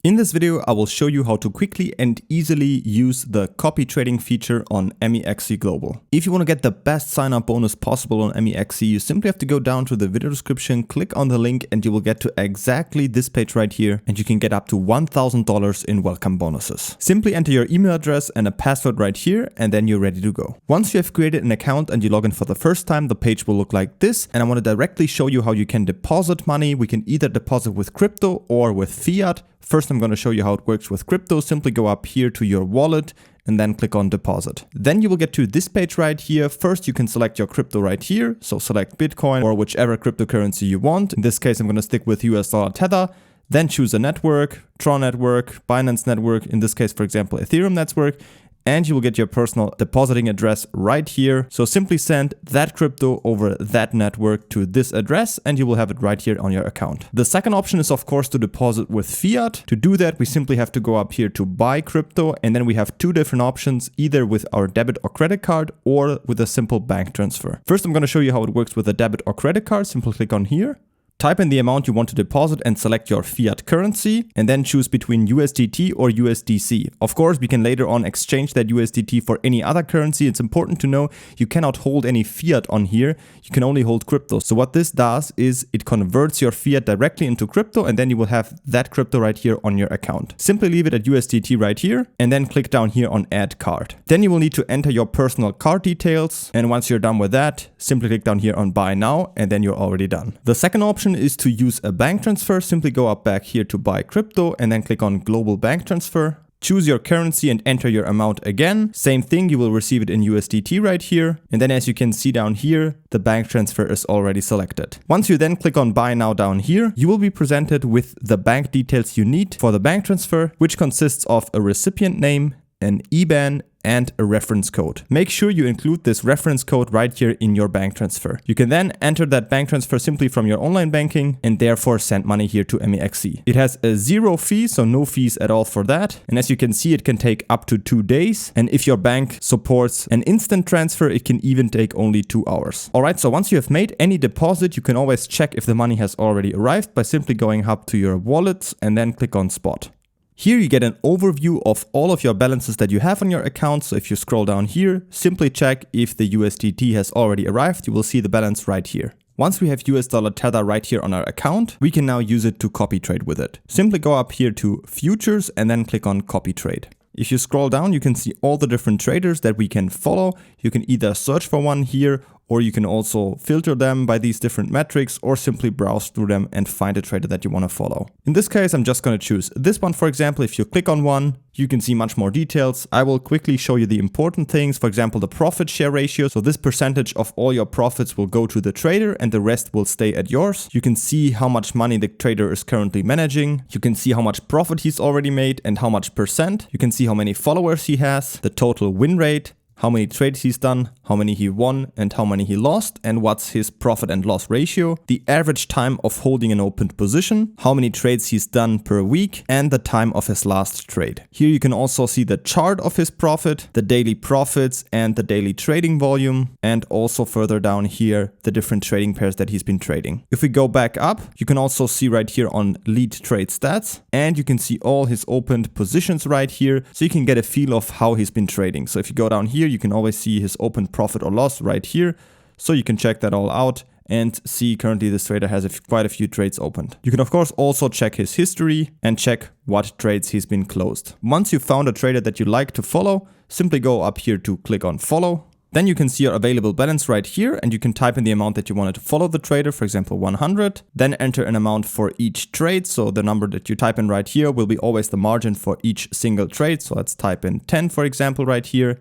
In this video, I will show you how to quickly and easily use the copy trading feature on MEXC Global. If you want to get the best sign-up bonus possible on MEXC, you simply have to go down to the video description, click on the link, and you will get to exactly this page right here, and you can get up to $1,000 in welcome bonuses. Simply enter your email address and a password right here, and then you're ready to go. Once you have created an account and you log in for the first time, the page will look like this, and I want to directly show you how you can deposit money. We can either deposit with crypto or with fiat. First, I'm going to show you how it works with crypto. Simply go up here to your wallet and then click on deposit. Then you will get to this page right here. First, you can select your crypto right here. So select Bitcoin or whichever cryptocurrency you want. In this case, I'm going to stick with US dollar Tether. Then choose a network, Tron network, Binance network. In this case, for example, Ethereum network. And you will get your personal depositing address right here. So simply send that crypto over that network to this address and you will have it right here on your account. The second option is of course to deposit with fiat. To do that, we simply have to go up here to buy crypto, and then we have two different options, either with our debit or credit card or with a simple bank transfer. First, I'm going to show you how it works with a debit or credit card. Simply click on here. Type in the amount you want to deposit and select your fiat currency, and then choose between USDT or USDC. Of course, we can later on exchange that USDT for any other currency. It's important to know you cannot hold any fiat on here. You can only hold crypto. So what this does is it converts your fiat directly into crypto, and then you will have that crypto right here on your account. Simply leave it at USDT right here, and then click down here on add card. Then you will need to enter your personal card details. And once you're done with that, simply click down here on buy now, and then you're already done. The second option is to use a bank transfer. Simply go up back here to buy crypto and then click on global bank transfer. Choose your currency and enter your amount again. Same thing, you will receive it in USDT right here. And then as you can see down here, the bank transfer is already selected. Once you then click on buy now down here, you will be presented with the bank details you need for the bank transfer, which consists of a recipient name, an IBAN, and a reference code. Make sure you include this reference code right here in your bank transfer. You can then enter that bank transfer simply from your online banking and therefore send money here to MEXC. It has a zero fee, so no fees at all for that. And as you can see, it can take up to 2 days. And if your bank supports an instant transfer, it can even take only 2 hours. All right, so once you have made any deposit, you can always check if the money has already arrived by simply going up to your wallet and then click on spot. Here you get an overview of all of your balances that you have on your account. So if you scroll down here, simply check if the USDT has already arrived. You will see the balance right here. Once we have US dollar Tether right here on our account, we can now use it to copy trade with it. Simply go up here to futures and then click on copy trade. If you scroll down, you can see all the different traders that we can follow. You can either search for one here, or you can also filter them by these different metrics, or simply browse through them and find a trader that you want to follow. In this case, I'm just going to choose this one. For example, if you click on one, you can see much more details. I will quickly show you the important things. For example, the profit share ratio. So this percentage of all your profits will go to the trader and the rest will stay at yours. You can see how much money the trader is currently managing. You can see how much profit he's already made and how much percent. You can see how many followers he has, the total win rate, how many trades he's done, how many he won and how many he lost, and what's his profit and loss ratio, the average time of holding an open position, how many trades he's done per week, and the time of his last trade. Here you can also see the chart of his profit, the daily profits and the daily trading volume, and also further down here, the different trading pairs that he's been trading. If we go back up, you can also see right here on lead trade stats, and you can see all his opened positions right here, so you can get a feel of how he's been trading. So if you go down here, you can always see his open profit or loss right here. So you can check that all out and see currently this trader has quite a few trades opened. You can of course also check his history and check what trades he's been closed. Once you've found a trader that you like to follow, simply go up here to click on follow. Then you can see your available balance right here, and you can type in the amount that you wanted to follow the trader, for example 100, then enter an amount for each trade. So the number that you type in right here will be always the margin for each single trade. So let's type in 10 for example right here.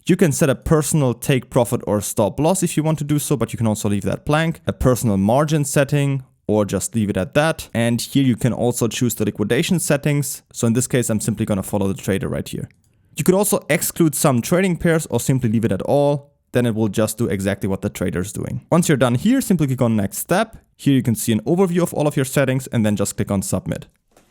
You can set a personal take profit or stop loss if you want to do so, but you can also leave that blank. A personal margin setting, or just leave it at that. And here you can also choose the liquidation settings. So in this case, I'm simply going to follow the trader right here. You could also exclude some trading pairs or simply leave it at all. Then it will just do exactly what the trader is doing. Once you're done here, simply click on next step. Here you can see an overview of all of your settings and then just click on submit.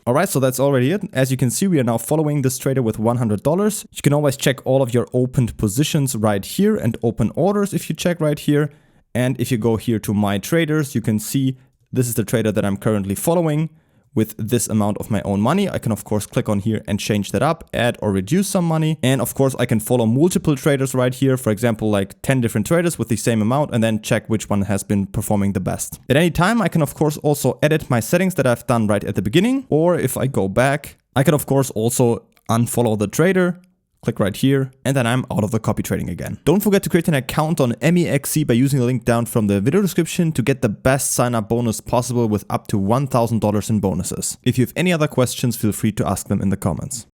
Alright, so that's already it. As you can see, we are now following this trader with $100. You can always check all of your opened positions right here and open orders if you check right here. And if you go here to my traders, you can see this is the trader that I'm currently following. with this amount of my own money. I can of course click on here and change that up, add or reduce some money. And of course I can follow multiple traders right here. For example, like 10 different traders with the same amount, and then check which one has been performing the best. At any time, I can of course also edit my settings that I've done right at the beginning. Or if I go back, I can of course also unfollow the trader. Click right here, and then I'm out of the copy trading again. Don't forget to create an account on MEXC by using the link down from the video description to get the best sign up bonus possible with up to $1,000 in bonuses. If you have any other questions, feel free to ask them in the comments.